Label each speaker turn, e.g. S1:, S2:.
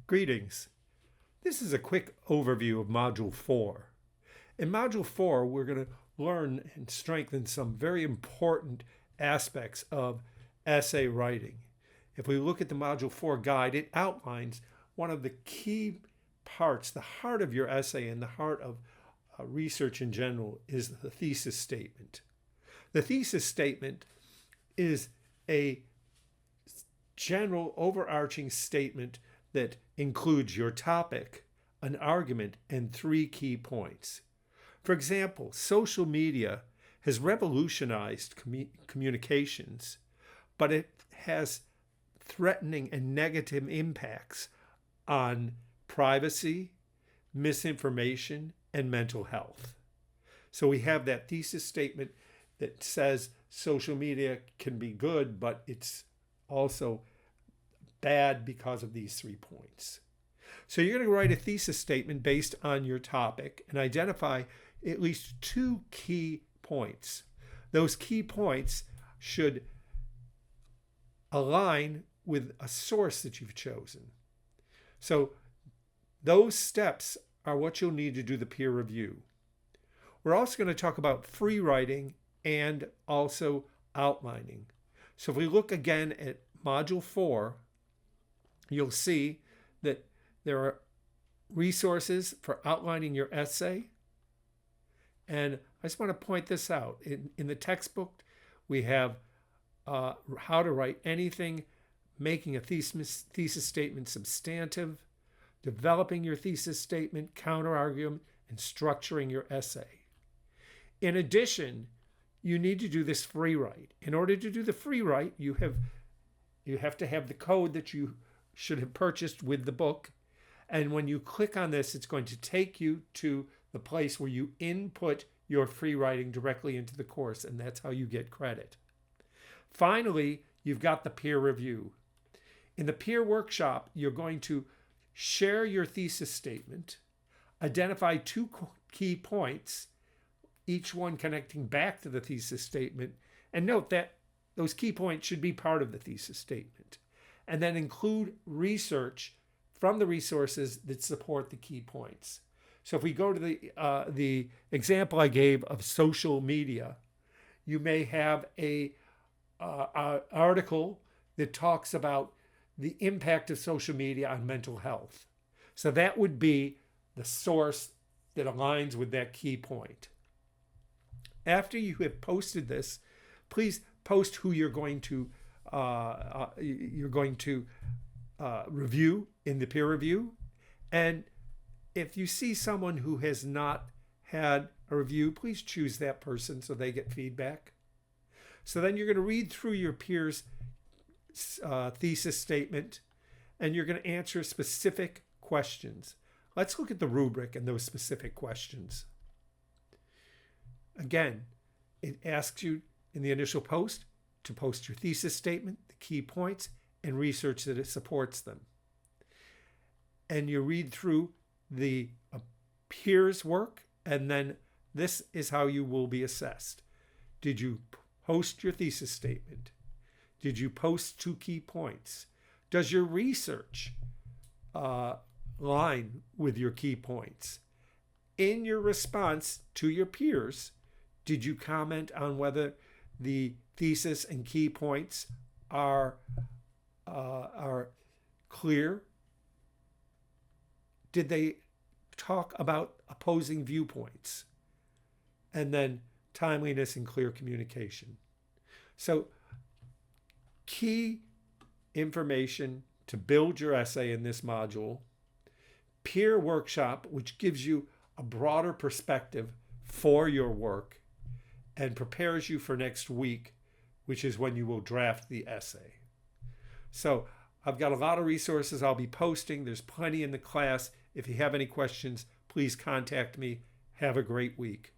S1: Greetings. This is a quick overview of Module 4. In Module 4, we're going to learn and strengthen some very important aspects of essay writing. If we look at the Module 4 guide, it outlines one of the key parts, the heart of your essay and the heart of research in general is the thesis statement. The thesis statement is a general overarching statement that includes your topic, an argument, and 3 key points. For example, social media has revolutionized communications, but it has threatening and negative impacts on privacy, misinformation, and mental health. So we have that thesis statement that says social media can be good, but it's also bad because of these 3 points. So you're going to write a thesis statement based on your topic and identify at least 2 key points. Those key points should align with a source that you've chosen. So those steps are what you'll need to do the peer review. We're also going to talk about free writing and also outlining. So if we look again at Module 4, you'll see that there are resources for outlining your essay. And I just want to point this out. In the textbook, we have how to write anything, making a thesis statement substantive, developing your thesis statement, counter-argument, and structuring your essay. In addition, you need to do this free write. In order to do the free write, you have to have the code that you should have purchased with the book. And when you click on this, it's going to take you to the place where you input your free writing directly into the course, and that's how you get credit. Finally, you've got the peer review. In the peer workshop, you're going to share your thesis statement, identify 2 key points, each one connecting back to the thesis statement, and note that those key points should be part of the thesis statement, and then include research from the resources that support the key points. So if we go to the example I gave of social media, you may have a article that talks about the impact of social media on mental health. So that would be the source that aligns with that key point. After you have posted this, please post who you're going to review in the peer review. And if you see someone who has not had a review, please choose that person so they get feedback. So then you're going to read through your peer's thesis statement, and you're going to answer specific questions. Let's look at the rubric and those specific questions. Again, it asks you in the initial post to post your thesis statement, the key points, and research that it supports them. And you read through the peer's work, and then this is how you will be assessed. Did you post your thesis statement? Did you post 2 key points? Does your research line with your key points? In your response to your peers, did you comment on whether the thesis and key points are clear? Did they talk about opposing viewpoints? And then timeliness and clear communication. So key information to build your essay in this module, peer workshop, which gives you a broader perspective for your work and prepares you for next week, which is when you will draft the essay. So I've got a lot of resources I'll be posting. There's plenty in the class. If you have any questions, please contact me. Have a great week.